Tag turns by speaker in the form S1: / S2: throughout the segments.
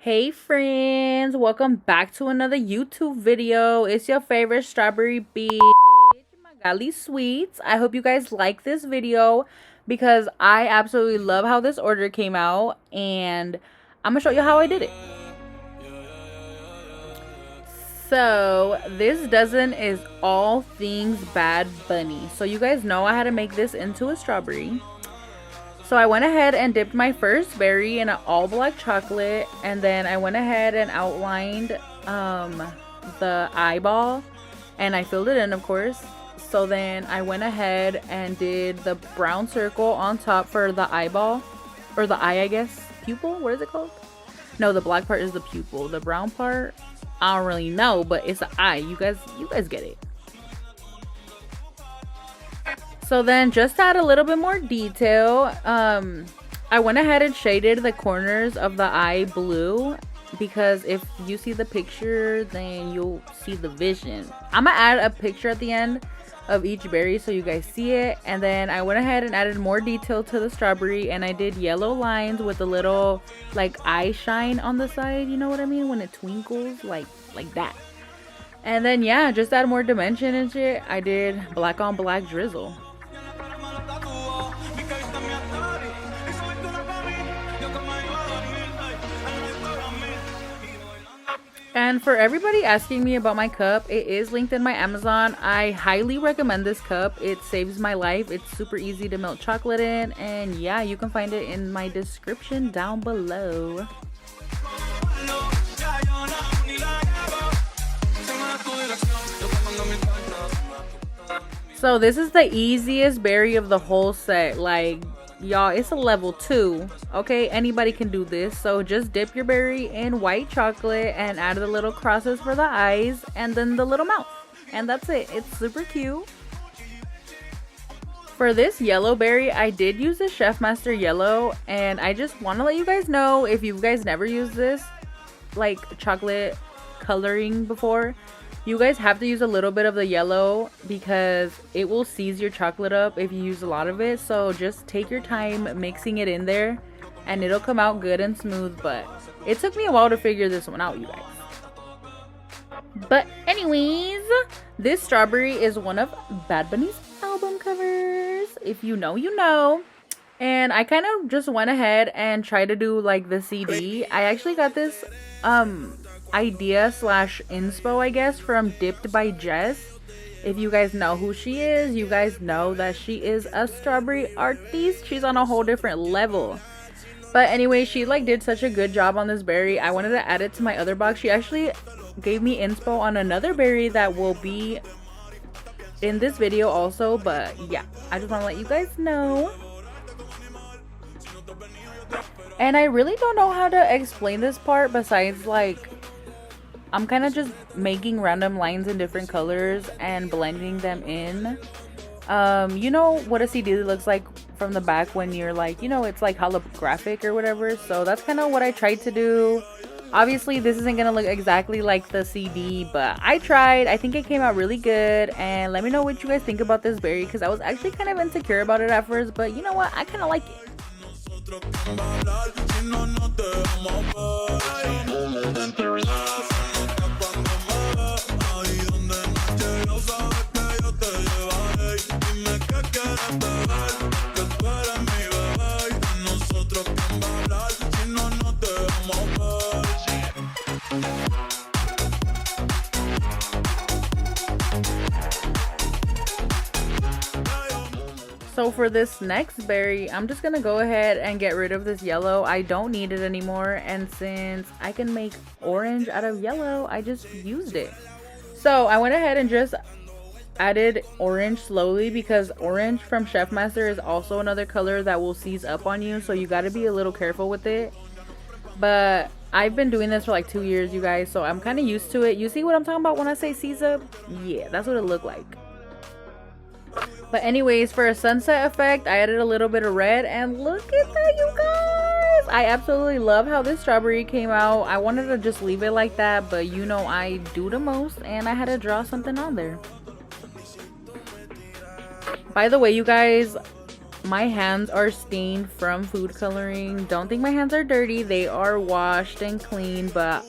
S1: Hey friends, welcome back to another YouTube video. It's your favorite strawberry bitch, Magali Sweets. I hope you guys like this video because I absolutely love how this order came out, and I'm gonna show you how I did it. So this dozen is all things Bad Bunny. So you guys know I had to make this into a strawberry. So I went ahead and dipped my first berry in an all black chocolate, and then I went ahead and outlined the eyeball, and I filled it in, of course. So then I went ahead and did the brown circle on top for the eyeball, or the eye, I guess. Pupil? What is it called? No, the black part is the pupil. The brown part, I don't really know, but it's the eye. You guys get it. So then, just to add a little bit more detail, I went ahead and shaded the corners of the eye blue, because if you see the picture, then you'll see the vision. I'm gonna add a picture at the end of each berry so you guys see it. And then I went ahead and added more detail to the strawberry, and I did yellow lines with a little like eye shine on the side, you know what I mean, when it twinkles like that. And then yeah, just add more dimension and shit. I did black on black drizzle. And for everybody asking me about my cup, it is linked in my Amazon. I highly recommend this cup. It saves my life. It's super easy to melt chocolate in. And yeah, you can find it in my description down below. So this is the easiest berry of the whole set. Like, y'all, it's a level 2. Okay, anybody can do this. So just dip your berry in white chocolate and add the little crosses for the eyes and then the little mouth, and that's it. It's super cute. For this yellow berry, I did use the Chef Master yellow, and I just want to let you guys know, if you guys never used this like chocolate coloring before, you guys have to use a little bit of the yellow because it will seize your chocolate up if you use a lot of it. So just take your time mixing it in there and it'll come out good and smooth. But it took me a while to figure this one out, you guys. But anyways, this strawberry is one of Bad Bunny's album covers. If you know, you know. And I kind of just went ahead and tried to do like the CD. I actually got this idea slash inspo, I guess, from Dipped by Jess. If you guys know who she is, you guys know that she is a strawberry artiste. She's on a whole different level. But anyway, she like did such a good job on this berry. I wanted to add it to my other box. She actually gave me inspo on another berry that will be in this video also. But yeah, I just want to let you guys know. And I really don't know how to explain this part besides like I'm kind of just making random lines in different colors and blending them in. You know what a CD looks like from the back when you're like, you know, it's like holographic or whatever. So that's kind of what I tried to do. Obviously, this isn't going to look exactly like the CD, but I tried. I think it came out really good. And let me know what you guys think about this berry, because I was actually kind of insecure about it at first. But you know what? I kind of like it. So for this next berry, I'm just gonna go ahead and get rid of this yellow. I don't need it anymore, and since I can make orange out of yellow, I just used it. So I went ahead and just added orange slowly, because orange from Chef Master is also another color that will seize up on you, so you got to be a little careful with it. But I've been doing this for like 2 years, you guys, so I'm kind of used to it. You see what I'm talking about when I say seize up? Yeah, that's what it looked like. But anyways, for a sunset effect, I added a little bit of red, and look at that, you guys. I absolutely love how this strawberry came out. I wanted to just leave it like that, but you know I do the most, and I had to draw something on there. By the way, you guys, my hands are stained from food coloring. Don't think my hands are dirty. They are washed and clean, but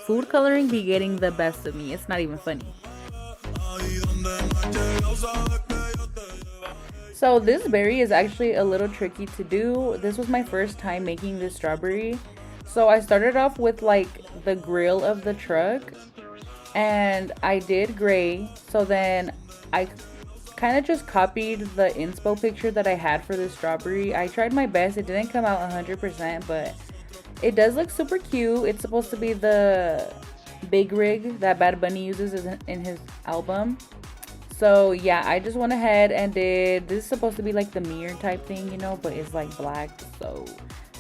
S1: food coloring be getting the best of me. It's not even funny. So this berry is actually a little tricky to do. This was my first time making this strawberry. So I started off with like the grill of the truck and I did gray. So then I kind of just copied the inspo picture that I had for this strawberry. I tried my best. It didn't come out 100%, but it does look super cute. It's supposed to be the big rig that Bad Bunny uses in his album. So yeah, I just went ahead and did, this is supposed to be like the mirror type thing, you know, but it's like black. So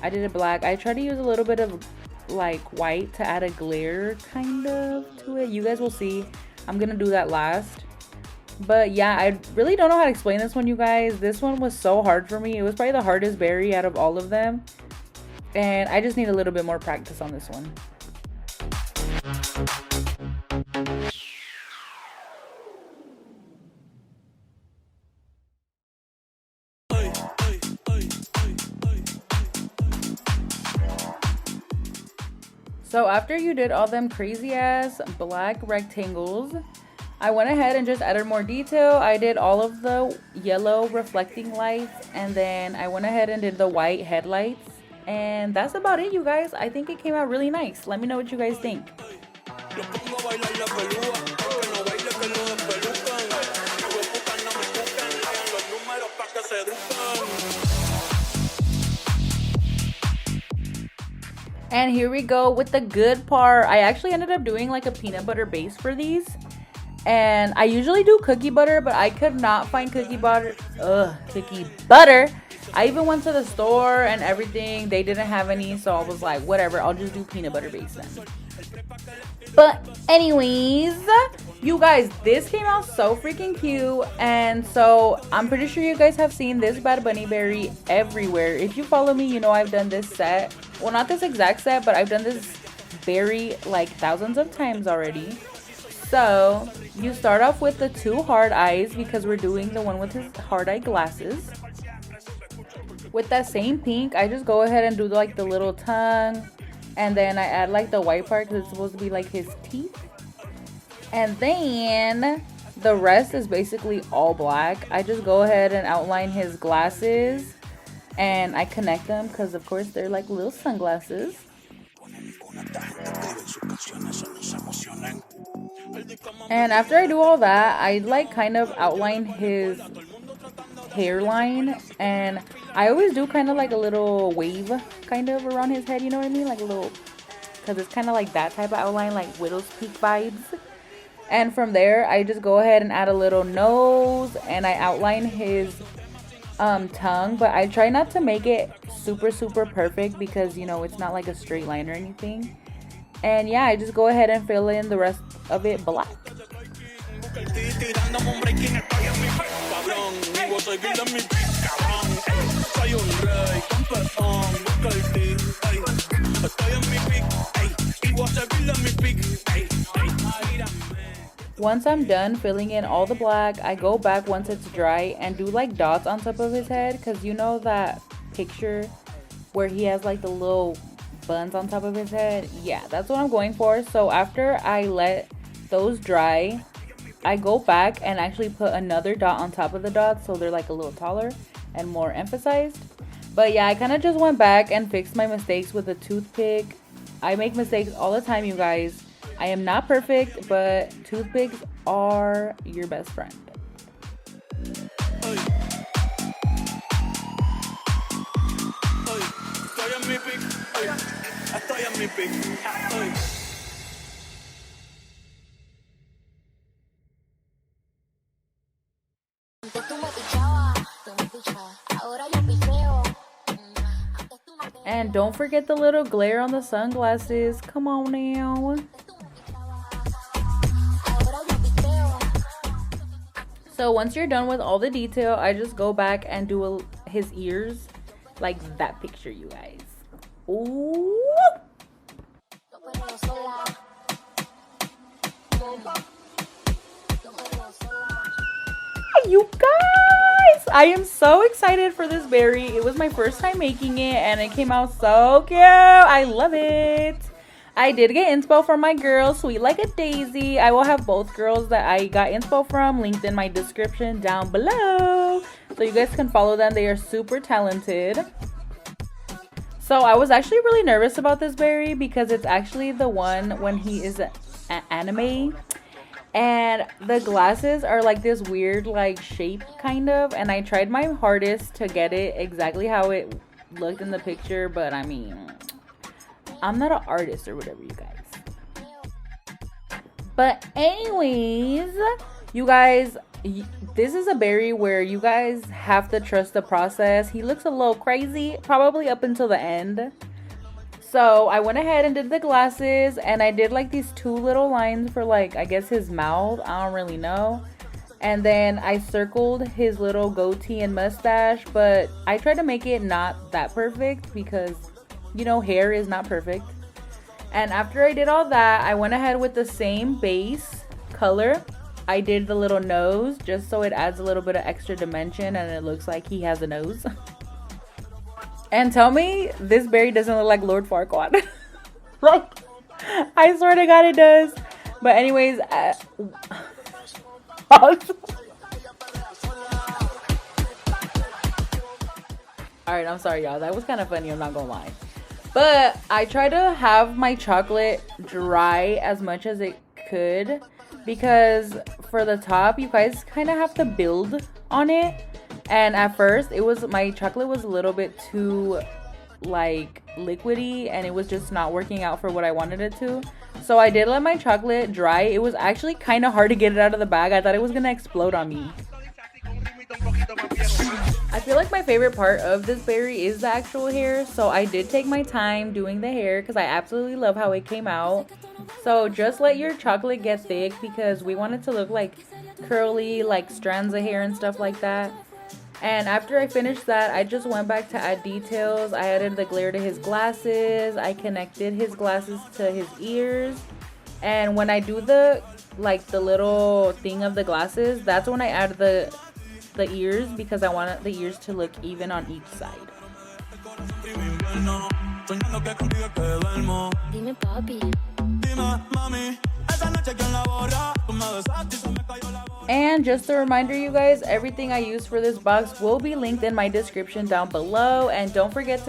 S1: I did it black. I tried to use a little bit of like white to add a glare kind of to it. You guys will see. I'm gonna do that last. But yeah, I really don't know how to explain this one, you guys. This one was so hard for me. It was probably the hardest berry out of all of them. And I just need a little bit more practice on this one. So after you did all them crazy ass black rectangles, I went ahead and just added more detail. I did all of the yellow reflecting lights, and then I went ahead and did the white headlights. And that's about it, you guys. I think it came out really nice. Let me know what you guys think. And here we go with the good part. I actually ended up doing like a peanut butter base for these. And I usually do cookie butter, but I could not find cookie butter. Cookie butter. I even went to the store and everything. They didn't have any, so I was like, whatever, I'll just do peanut butter base then. But anyways, you guys, this came out so freaking cute. And so I'm pretty sure you guys have seen this Bad Bunny berry everywhere. If you follow me, you know I've done this set. Well, not this exact set, but I've done this berry like thousands of times already. So you start off with the two hard eyes because we're doing the one with his hard eye glasses. With that same pink, I just go ahead and do like the little tongue. And then I add like the white part because it's supposed to be like his teeth. And then the rest is basically all black. I just go ahead and outline his glasses. And I connect them because of course they're like little sunglasses. And after I do all that, I like kind of outline his hairline, and I always do kind of like a little wave kind of around his head, you know what I mean, like a little, because it's kind of like that type of outline, like Widow's Peak vibes. And from there I just go ahead and add a little nose, and I outline his tongue, but I try not to make it super perfect because, you know, it's not like a straight line or anything. And yeah, I just go ahead and fill in the rest of it black. Once I'm done filling in all the black, I go back once it's dry and do like dots on top of his head, because you know that picture where he has like the little buns on top of his head? Yeah, that's what I'm going for. So after I let those dry, I go back and actually put another dot on top of the dots so they're like a little taller and more emphasized. But yeah, I kind of just went back and fixed my mistakes with a toothpick. I make mistakes all the time, you guys. I am not perfect, but toothpicks are your best friend. And don't forget the little glare on the sunglasses. Come on now. So once you're done with all the detail, I just go back and do his ears like that picture, you guys. Ooh. You guys, guys, I am so excited for this berry. It was my first time making it and it came out so cute. I love it. I did get inspo from my girl, Sweet Like a Daisy. I will have both girls that I got inspo from linked in my description down below, so you guys can follow them. They are super talented. So I was actually really nervous about this berry because it's actually the one when he is anime. And the glasses are like this weird like shape kind of. And I tried my hardest to get it exactly how it looked in the picture. But I mean, I'm not an artist or whatever, you guys. But anyways, you guys, this is a berry where you guys have to trust the process. He looks a little crazy, probably up until the end. So I went ahead and did the glasses, and I did like these 2 little lines for like, I guess his mouth. I don't really know. And then I circled his little goatee and mustache, but I tried to make it not that perfect because, you know, hair is not perfect. And after I did all that, I went ahead with the same base color. I did the little nose just so it adds a little bit of extra dimension and it looks like he has a nose. And tell me this berry doesn't look like Lord Farquaad. Like, I swear to God it does. But anyways, alright, I'm sorry y'all. That was kind of funny, I'm not gonna lie. But I try to have my chocolate dry as much as it could, because for the top you guys kind of have to build on it. And at first my chocolate was a little bit too like liquidy and it was just not working out for what I wanted it to. So I did let my chocolate dry. It was actually kind of hard to get it out of the bag. I thought it was gonna explode on me. I feel like my favorite part of this berry is the actual hair, so I did take my time doing the hair because I absolutely love how it came out. So just let your chocolate get thick because we want it to look like curly, like strands of hair and stuff like that. And after I finished that, I just went back to add details. I added the glare to his glasses. I connected his glasses to his ears. And when I do the little thing of the glasses, that's when I add the ears because I want the ears to look even on each side. And just a reminder, you guys, everything I use for this box will be linked in my description down below. And don't forget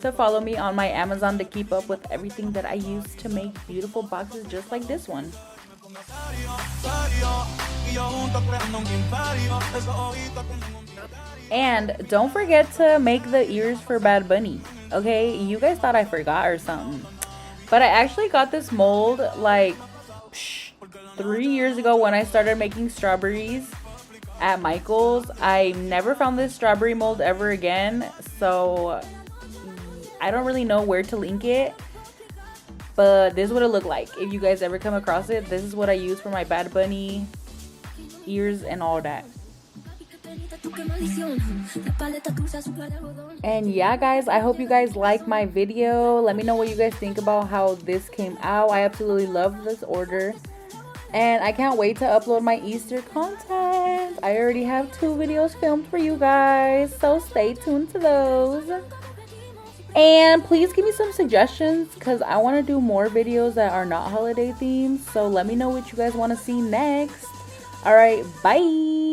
S1: to follow me on my Amazon to keep up with everything that I use to make beautiful boxes just like this one. And don't forget to make the ears for Bad Bunny. Okay, you guys thought I forgot or something, but I actually got this mold like 3 years ago when I started making strawberries at Michael's. I never found this strawberry mold ever again, so I don't really know where to link it. But this is what it looked like. If you guys ever come across it, this is what I use for my Bad Bunny ears and all that. And yeah, guys, I hope you guys like my video. Let me know what you guys think about how this came out. I absolutely love this order. And I can't wait to upload my Easter content. I already have 2 videos filmed for you guys, so stay tuned to those. And please give me some suggestions because I want to do more videos that are not holiday themed. So let me know what you guys want to see next. Alright, bye!